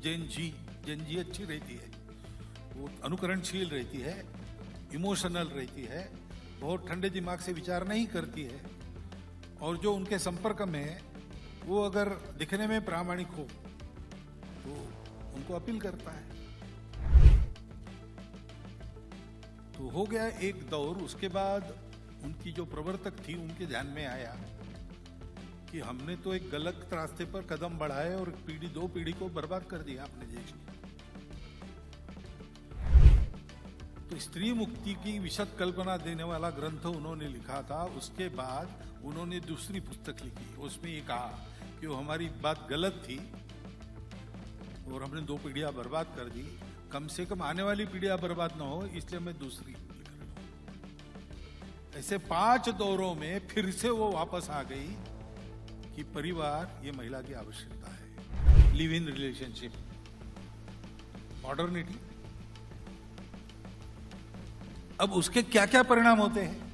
जेन जी अच्छी रहती है, वो अनुकरणशील रहती है, इमोशनल रहती है, बहुत ठंडे दिमाग से विचार नहीं करती है, और जो उनके संपर्क में है वो अगर दिखने में प्रामाणिक हो तो उनको अपील करता है। तो हो गया एक दौर। उसके बाद उनकी जो प्रवर्तक थी उनके ध्यान में आया कि हमने तो एक गलत रास्ते पर कदम बढ़ाए और पीढ़ी दो पीढ़ी को बर्बाद कर दिया अपने देश में। तो स्त्री मुक्ति की विशद कल्पना देने वाला ग्रंथ उन्होंने लिखा था। उसके बाद उन्होंने दूसरी पुस्तक लिखी, उसमें ये कहा कि वो हमारी बात गलत थी और हमने दो पीढ़ियां बर्बाद कर दी, कम से कम आने वाली पीढ़ियां बर्बाद ना हो, इसलिए मैं दूसरी लिख रहा हूं। ऐसे 5 दौरों में फिर से वो वापस आ गई कि परिवार ये महिला की आवश्यकता है, लिव इन रिलेशनशिप, मॉडर्निटी। अब उसके क्या क्या परिणाम होते हैं?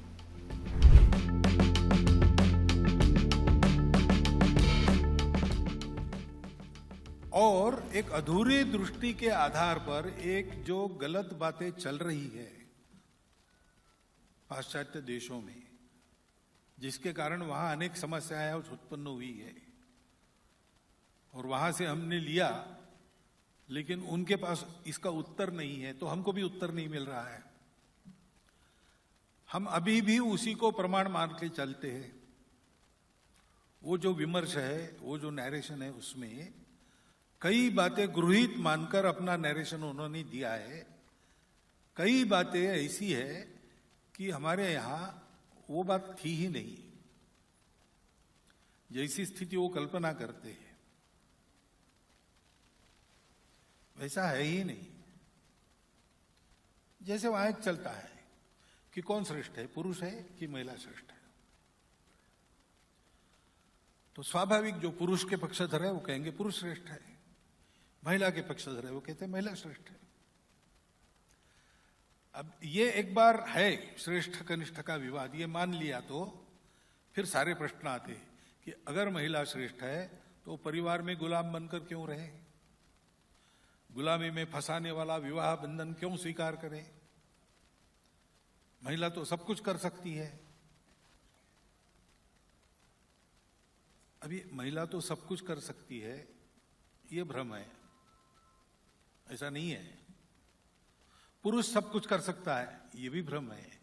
और एक अधूरी दृष्टि के आधार पर एक जो गलत बातें चल रही है पाश्चात्य देशों में, जिसके कारण वहां अनेक समस्याएं उत्पन्न हुई है, और वहां से हमने लिया, लेकिन उनके पास इसका उत्तर नहीं है, तो हमको भी उत्तर नहीं मिल रहा है। हम अभी भी उसी को प्रमाण मान के चलते हैं। वो जो विमर्श है, वो जो नैरेशन है, उसमें कई बातें गृहीत मानकर अपना नैरेशन उन्होंने दिया है। कई बातें ऐसी है कि हमारे यहां वो बात थी ही नहीं, जैसी स्थिति वो कल्पना करते हैं वैसा है ही नहीं। जैसे वहां एक चलता है कि कौन श्रेष्ठ है, पुरुष है कि महिला श्रेष्ठ है, तो स्वाभाविक जो पुरुष के पक्षधर है वो कहेंगे पुरुष श्रेष्ठ है, महिला के पक्षधर है वो कहते हैं महिला श्रेष्ठ है। अब ये एक बार है श्रेष्ठ कनिष्ठ का विवाद, ये मान लिया तो फिर सारे प्रश्न आते हैं कि अगर महिला श्रेष्ठ है तो परिवार में गुलाम बनकर क्यों रहे, गुलामी में फंसाने वाला विवाह बंधन क्यों स्वीकार करे? महिला तो सब कुछ कर सकती है। अभी महिला तो सब कुछ कर सकती है, ये भ्रम है, ऐसा नहीं है। पुरुष सब कुछ कर सकता है, ये भी भ्रम है।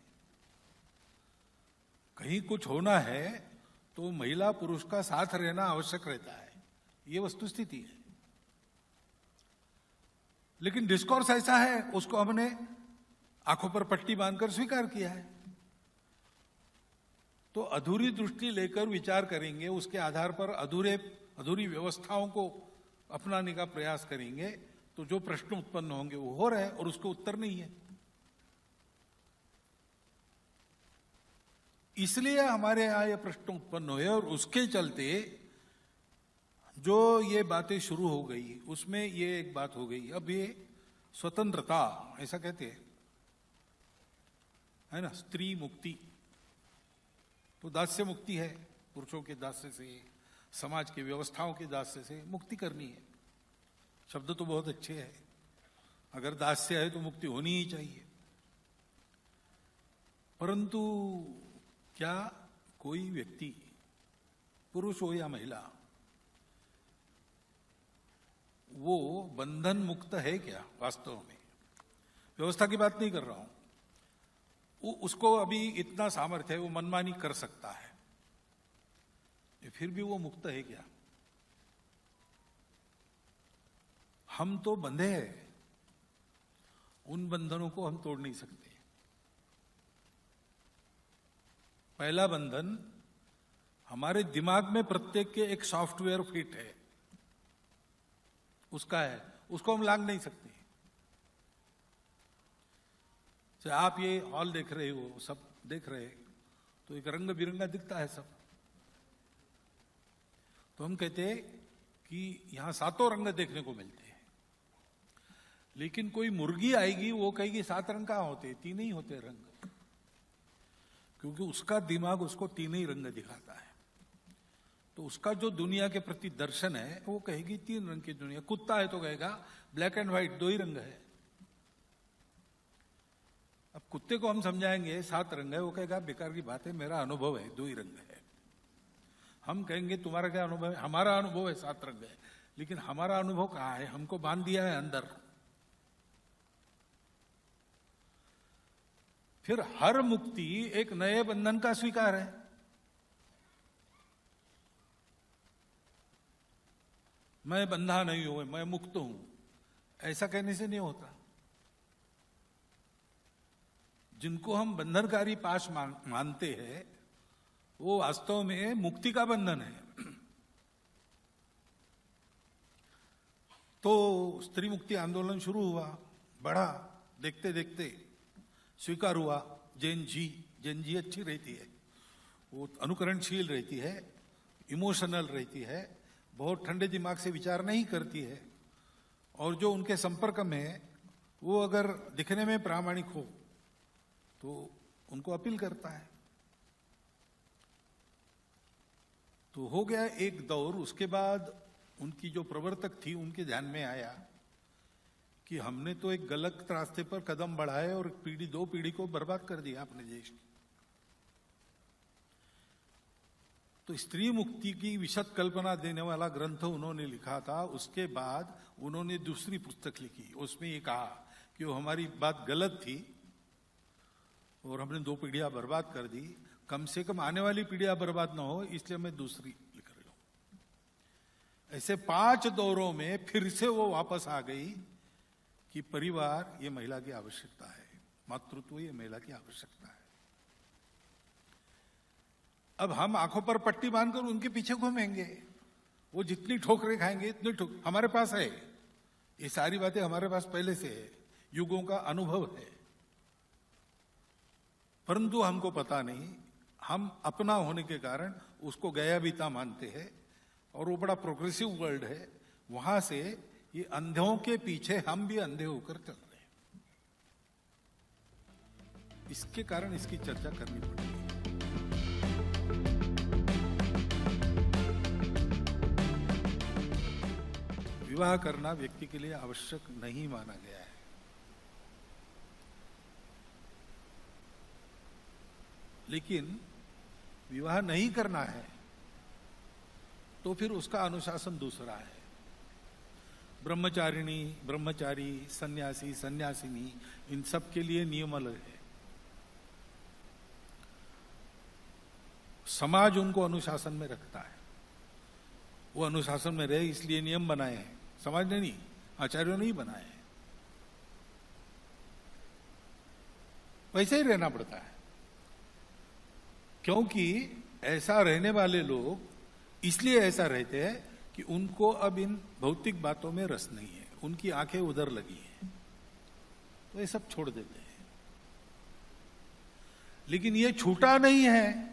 कहीं कुछ होना है तो महिला पुरुष का साथ रहना आवश्यक रहता है, ये वस्तुस्थिति है। लेकिन डिस्कोर्स ऐसा है, उसको हमने आंखों पर पट्टी बांधकर स्वीकार किया है। तो अधूरी दृष्टि लेकर विचार करेंगे, उसके आधार पर अधूरी व्यवस्थाओं को अपनाने का प्रयास करेंगे, तो जो प्रश्न उत्पन्न होंगे वो हो रहे हैं और उसको उत्तर नहीं है। इसलिए हमारे यहां ये प्रश्न उत्पन्न हुए, और उसके चलते जो ये बातें शुरू हो गई उसमें ये एक बात हो गई। अब ये स्वतंत्रता ऐसा कहते हैं, है ना, स्त्री मुक्ति, तो दास्य मुक्ति है, पुरुषों के दास्य से, समाज की व्यवस्थाओं के दास्य से मुक्ति करनी है। शब्द तो बहुत अच्छे हैं, अगर दास्य है तो मुक्ति होनी ही चाहिए। परंतु क्या कोई व्यक्ति, पुरुष हो या महिला, वो बंधन मुक्त है क्या वास्तव में? व्यवस्था की बात नहीं कर रहा हूं, उसको अभी इतना सामर्थ्य है, वो मनमानी कर सकता है, फिर भी वो मुक्त है क्या? हम तो बंधे हैं, उन बंधनों को हम तोड़ नहीं सकते। पहला बंधन हमारे दिमाग में प्रत्येक के एक सॉफ्टवेयर फिट है, उसका है, उसको हम लांघ नहीं सकते। आप ये हॉल देख रहे हो, सब देख रहे हैं, तो एक रंग बिरंगा दिखता है सब, तो हम कहते हैं कि यहां 7 रंग देखने को मिलते हैं। लेकिन कोई मुर्गी आएगी, वो कहेगी 7 रंग कहां होते, 3 ही होते रंग, क्योंकि उसका दिमाग उसको 3 ही रंग दिखाता है। तो उसका जो दुनिया के प्रति दर्शन है वो कहेगी 3 रंग की दुनिया। कुत्ता है तो कहेगा ब्लैक एंड व्हाइट 2 ही रंग है। अब कुत्ते को हम समझाएंगे 7 रंग है, वो कहेगा बेकार की बात है, मेरा अनुभव है 2 ही रंग है। हम कहेंगे तुम्हारा क्या अनुभव है? हमारा अनुभव है 7 रंग है। लेकिन हमारा अनुभव कहाँ है? हमको बांध दिया है अंदर। फिर हर मुक्ति एक नए बंधन का स्वीकार है। मैं बंधा नहीं हूं, मैं मुक्त हूं, ऐसा कहने से नहीं होता। जिनको हम बंधनकारी पाश मानते हैं वो वास्तव में मुक्ति का बंधन है। तो स्त्री मुक्ति आंदोलन शुरू हुआ, बढ़ा, देखते देखते स्वीकार हुआ। जैन जी अच्छी रहती है, वो अनुकरणशील रहती है, इमोशनल रहती है, बहुत ठंडे दिमाग से विचार नहीं करती है, और जो उनके संपर्क में है वो अगर दिखने में प्रामाणिक हो तो उनको अपील करता है। तो हो गया एक दौर। उसके बाद उनकी जो प्रवर्तक थी उनके ध्यान में आया कि हमने तो एक गलत रास्ते पर कदम बढ़ाए और 2 पीढ़ी को बर्बाद कर दिया अपने देश की। तो स्त्री मुक्ति की विशद कल्पना देने वाला ग्रंथ उन्होंने लिखा था। उसके बाद उन्होंने दूसरी पुस्तक लिखी, उसमें ये कहा कि वो हमारी बात गलत थी और हमने 2 पीढ़ियां बर्बाद कर दी, कम से कम आने वाली पीढ़ियां बर्बाद ना हो, इसलिए मैं दूसरी लिख रही हूं। ऐसे 5 दौरों में फिर से वो वापस आ गई कि परिवार ये महिला की आवश्यकता है, मातृत्व ये महिला की आवश्यकता है। अब हम आंखों पर पट्टी बांधकर उनके पीछे घूमेंगे, वो जितनी ठोकरें खाएंगे इतनी हमारे पास है, ये सारी बातें हमारे पास पहले से है, युगों का अनुभव है, परंतु हमको पता नहीं। हम अपना होने के कारण उसको गया बीता मानते हैं, और वो बड़ा प्रोग्रेसिव वर्ल्ड है, वहां से ये अंधों के पीछे हम भी अंधे होकर चल रहे हैं। इसके कारण इसकी चर्चा करनी पड़ेगी। विवाह करना व्यक्ति के लिए आवश्यक नहीं माना गया है। लेकिन विवाह नहीं करना है तो फिर उसका अनुशासन दूसरा है। ब्रह्मचारिणी, ब्रह्मचारी, सन्यासी, सन्यासिनी, इन सब के लिए नियम अलग है। समाज उनको अनुशासन में रखता है, वो अनुशासन में रहे इसलिए नियम बनाए हैं। समाज ने नहीं, आचार्यों ने ही बनाए हैं। वैसे ही रहना पड़ता है, क्योंकि ऐसा रहने वाले लोग इसलिए ऐसा रहते हैं कि उनको अब इन भौतिक बातों में रस नहीं है, उनकी आंखें उधर लगी हैं, तो ये सब छोड़ देते हैं। लेकिन ये छूटा नहीं है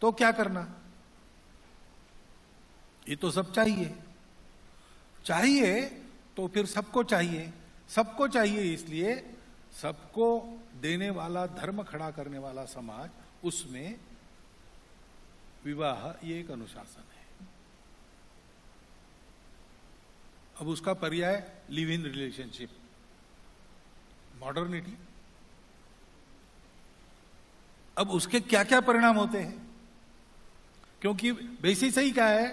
तो क्या करना? ये तो सब चाहिए, चाहिए तो फिर सबको चाहिए। सबको चाहिए इसलिए सबको देने वाला, धर्म खड़ा करने वाला समाज, उसमें विवाह ये एक अनुशासन है। अब उसका पर्याय लिव इन रिलेशनशिप, मॉडर्निटी। अब उसके क्या क्या परिणाम होते हैं? क्योंकि बेसिस ही क्या है,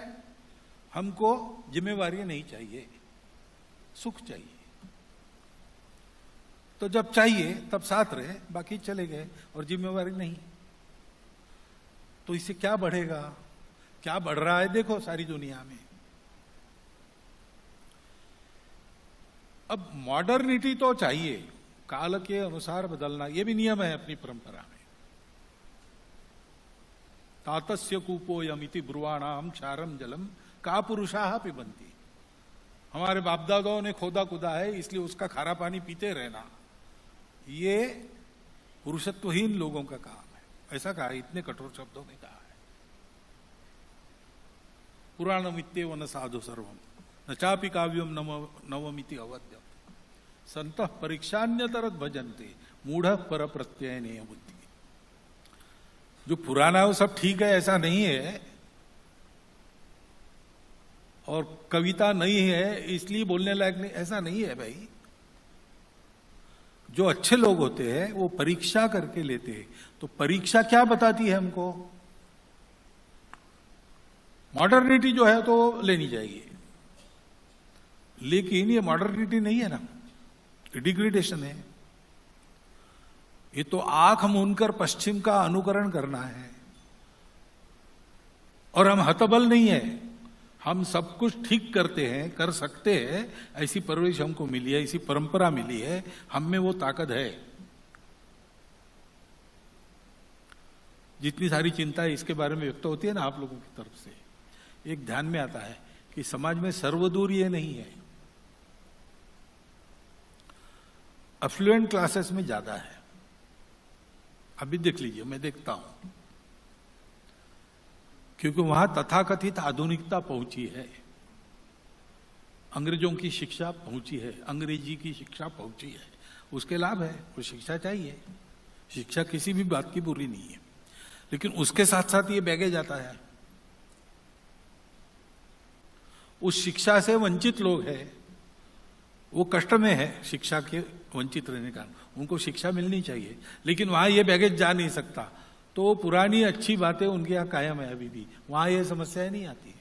हमको जिम्मेवारी नहीं चाहिए, सुख चाहिए। तो जब चाहिए तब साथ रहे, बाकी चले गए, और जिम्मेवारी नहीं, तो इससे क्या बढ़ेगा? क्या बढ़ रहा है देखो सारी दुनिया में। अब मॉडर्निटी तो चाहिए, काल के अनुसार बदलना, यह भी नियम है अपनी परंपरा में। तातस्य कूपो यमिति ब्रुवाणाम क्षारम जलम का पुरुषाः पिबन्ति। हमारे बाप दादाओं ने खोदा कुदा है, इसलिए उसका खारा पानी पीते रहना, ये पुरुषत्वहीन लोगों का काम है। ऐसा कहा है, इतने कठोर शब्दों में कहा है। पुराणमित्येव न साधु सर्वम न चापि काव्यम नवमिति अवद्यम संतः परीक्षान्यतरत भजन्ते मूढ़ पर प्रत्यय बुद्धि। जो पुराना है वो सब ठीक है ऐसा नहीं है, और कविता नहीं है इसलिए बोलने लायक नहीं, ऐसा नहीं है भाई। जो अच्छे लोग होते हैं वो परीक्षा करके लेते हैं। तो परीक्षा क्या बताती है हमको? मॉडर्निटी जो है तो लेनी चाहिए, लेकिन ये मॉडर्निटी नहीं है ना, डिग्रेडेशन है। ये तो आंख मूंदकर पश्चिम का अनुकरण करना है। और हम हतबल नहीं है, हम सब कुछ ठीक करते हैं, कर सकते हैं। ऐसी परवरिश हमको मिली है, ऐसी परंपरा मिली है, हम में वो ताकत है। जितनी सारी चिंता इसके बारे में व्यक्त होती है ना आप लोगों की तरफ से, एक ध्यान में आता है कि समाज में सर्वदूर ये नहीं है, अफ्लुएंट क्लासेस में ज्यादा है। अभी देख लीजिए, मैं देखता हूं, क्योंकि वहां तथाकथित आधुनिकता पहुंची है, अंग्रेजों की शिक्षा पहुंची है, अंग्रेजी की शिक्षा पहुंची है, उसके लाभ है। वो शिक्षा चाहिए, शिक्षा किसी भी बात की बुरी नहीं है, लेकिन उसके साथ साथ ये बैगेज आता है। उस शिक्षा से वंचित लोग हैं, वो कष्ट में है शिक्षा के वंचित रहने का, उनको शिक्षा मिलनी चाहिए, लेकिन वहां ये बैगेज जा नहीं सकता। तो पुरानी अच्छी बातें उनके यहाँ कायम है, अभी भी वहां ये समस्याएं नहीं आती।